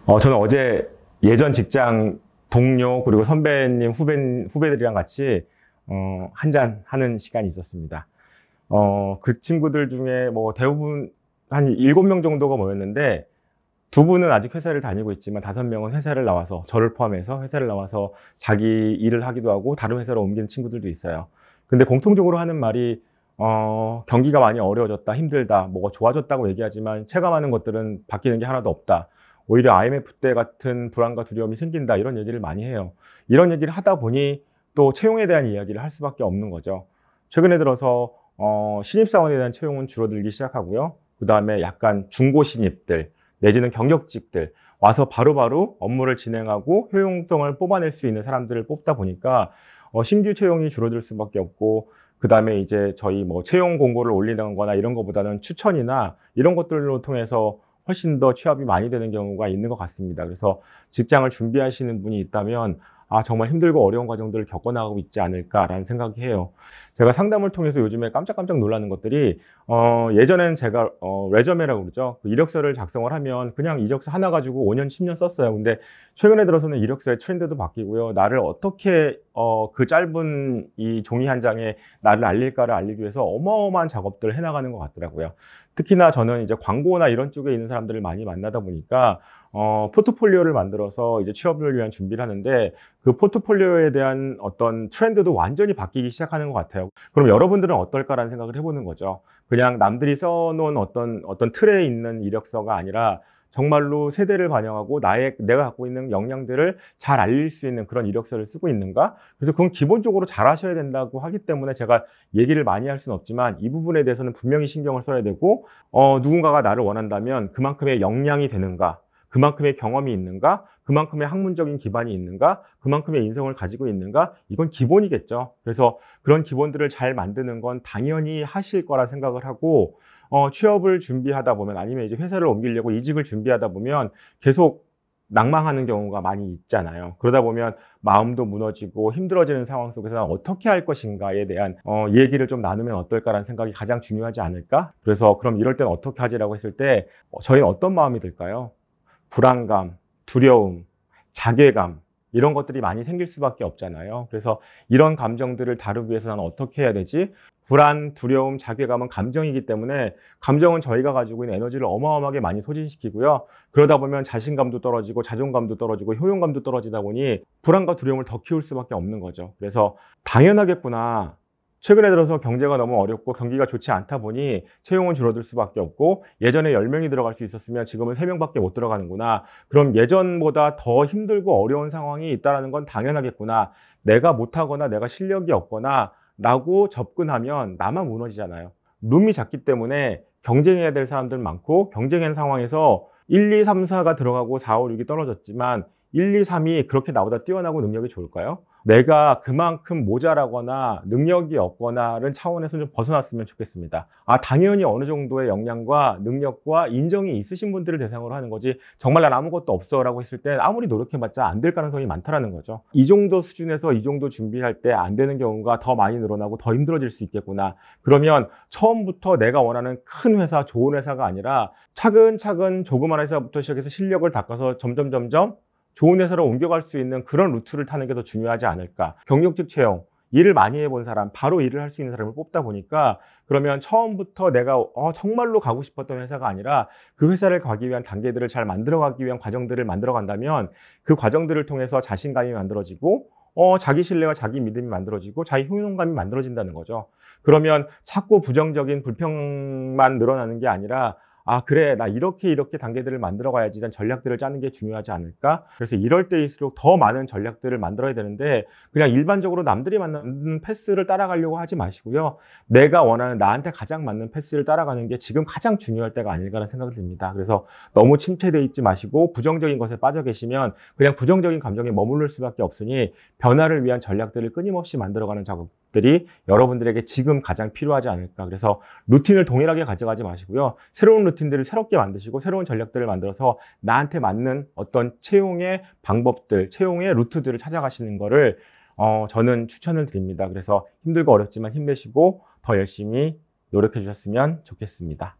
저는 어제 예전 직장 동료 그리고 선배님 후배들이랑 같이 한잔 하는 시간이 있었습니다. 그 친구들 중에 뭐 대부분 한 7명 정도가 모였는데, 두 분은 아직 회사를 다니고 있지만 5명은 회사를 나와서, 저를 포함해서 회사를 나와서 자기 일을 하기도 하고 다른 회사로 옮기는 친구들도 있어요. 근데 공통적으로 하는 말이 경기가 많이 어려워졌다, 힘들다, 뭐가 좋아졌다고 얘기하지만 체감하는 것들은 바뀌는 게 하나도 없다. 오히려 IMF 때 같은 불안과 두려움이 생긴다, 이런 얘기를 많이 해요. 이런 얘기를 하다 보니 또 채용에 대한 이야기를 할 수밖에 없는 거죠. 최근에 들어서 신입사원에 대한 채용은 줄어들기 시작하고요. 그 다음에 약간 중고 신입들 내지는 경력직들 와서 바로바로 업무를 진행하고 효용성을 뽑아낼 수 있는 사람들을 뽑다 보니까 신규 채용이 줄어들 수밖에 없고, 그 다음에 이제 저희 뭐 채용 공고를 올리는 거나 이런 것보다는 추천이나 이런 것들로 통해서 훨씬 더 취업이 많이 되는 경우가 있는 것 같습니다. 그래서 직장을 준비하시는 분이 있다면 정말 힘들고 어려운 과정들을 겪어나가고 있지 않을까라는 생각이 해요. 제가 상담을 통해서 요즘에 깜짝깜짝 놀라는 것들이, 예전에는 제가 레저메라고 그러죠. 그 이력서를 작성을 하면 그냥 이력서 하나 가지고 5년, 10년 썼어요. 근데 최근에 들어서는 이력서의 트렌드도 바뀌고요. 나를 어떻게 그 짧은 이 종이 한 장에 나를 알릴까를 알리기 위해서 어마어마한 작업들을 해나가는 것 같더라고요. 특히나 저는 이제 광고나 이런 쪽에 있는 사람들을 많이 만나다 보니까 포트폴리오를 만들어서 이제 취업을 위한 준비를 하는데, 그 포트폴리오에 대한 어떤 트렌드도 완전히 바뀌기 시작하는 것 같아요. 그럼 여러분들은 어떨까라는 생각을 해보는 거죠. 그냥 남들이 써놓은 어떤 틀에 있는 이력서가 아니라 정말로 세대를 반영하고 내가 갖고 있는 역량들을 잘 알릴 수 있는 그런 이력서를 쓰고 있는가? 그래서 그건 기본적으로 잘 하셔야 된다고 하기 때문에 제가 얘기를 많이 할 수는 없지만, 이 부분에 대해서는 분명히 신경을 써야 되고, 누군가가 나를 원한다면 그만큼의 역량이 되는가? 그만큼의 경험이 있는가? 그만큼의 학문적인 기반이 있는가? 그만큼의 인성을 가지고 있는가? 이건 기본이겠죠. 그래서 그런 기본들을 잘 만드는 건 당연히 하실 거라 생각을 하고, 취업을 준비하다 보면, 아니면 이제 회사를 옮기려고 이직을 준비하다 보면 계속 낭망하는 경우가 많이 있잖아요. 그러다 보면 마음도 무너지고 힘들어지는 상황 속에서 어떻게 할 것인가에 대한 얘기를 좀 나누면 어떨까라는 생각이 가장 중요하지 않을까? 그래서 그럼 이럴 땐 어떻게 하지라고 했을 때 저희는 어떤 마음이 들까요? 불안감, 두려움, 자괴감, 이런 것들이 많이 생길 수밖에 없잖아요. 그래서 이런 감정들을 다루기 위해서 나는 어떻게 해야 되지? 불안, 두려움, 자괴감은 감정이기 때문에, 감정은 저희가 가지고 있는 에너지를 어마어마하게 많이 소진시키고요. 그러다 보면 자신감도 떨어지고 자존감도 떨어지고 효용감도 떨어지다 보니 불안과 두려움을 더 키울 수밖에 없는 거죠. 그래서 당연하겠구나, 최근에 들어서 경제가 너무 어렵고 경기가 좋지 않다 보니 채용은 줄어들 수밖에 없고, 예전에 10명이 들어갈 수 있었으면 지금은 3명밖에 못 들어가는구나. 그럼 예전보다 더 힘들고 어려운 상황이 있다는 건 당연하겠구나. 내가 못하거나 내가 실력이 없거나 라고 접근하면 나만 무너지잖아요. 룸이 작기 때문에 경쟁해야 될 사람들 많고, 경쟁하는 상황에서 1, 2, 3, 4가 들어가고 4, 5, 6이 떨어졌지만 1, 2, 3이 그렇게 나보다 뛰어나고 능력이 좋을까요? 내가 그만큼 모자라거나 능력이 없거나라는 차원에서 좀 벗어났으면 좋겠습니다. 당연히 어느 정도의 역량과 능력과 인정이 있으신 분들을 대상으로 하는 거지, 정말 난 아무것도 없어 라고 했을 때 아무리 노력해봤자 안 될 가능성이 많다라는 거죠. 이 정도 수준에서 이 정도 준비할 때 안 되는 경우가 더 많이 늘어나고 더 힘들어질 수 있겠구나. 그러면 처음부터 내가 원하는 큰 회사, 좋은 회사가 아니라 차근차근 조그만 회사부터 시작해서 실력을 닦아서 점점 좋은 회사로 옮겨갈 수 있는 그런 루트를 타는 게 더 중요하지 않을까. 경력직 채용, 일을 많이 해본 사람, 바로 일을 할 수 있는 사람을 뽑다 보니까, 그러면 처음부터 내가 정말로 가고 싶었던 회사가 아니라 그 회사를 가기 위한 단계들을 잘 만들어가기 위한 과정들을 만들어 간다면, 그 과정들을 통해서 자신감이 만들어지고 자기 신뢰와 자기 믿음이 만들어지고 자기 효용감이 만들어진다는 거죠. 그러면 자꾸 부정적인 불평만 늘어나는 게 아니라, 그래, 나 이렇게 단계들을 만들어 가야지, 이런 전략들을 짜는 게 중요하지 않을까? 그래서 이럴 때일수록 더 많은 전략들을 만들어야 되는데, 그냥 일반적으로 남들이 만드는 패스를 따라가려고 하지 마시고요. 내가 원하는, 나한테 가장 맞는 패스를 따라가는 게 지금 가장 중요할 때가 아닐까라는 생각이 듭니다. 그래서 너무 침체되어 있지 마시고, 부정적인 것에 빠져 계시면 그냥 부정적인 감정에 머무를 수밖에 없으니, 변화를 위한 전략들을 끊임없이 만들어가는 작업들이 여러분들에게 지금 가장 필요하지 않을까. 그래서 루틴을 동일하게 가져가지 마시고요. 새로운 루틴들을 새롭게 만드시고 새로운 전략들을 만들어서 나한테 맞는 어떤 채용의 방법들, 채용의 루트들을 찾아가시는 거를 저는 추천을 드립니다. 그래서 힘들고 어렵지만 힘내시고 더 열심히 노력해 주셨으면 좋겠습니다.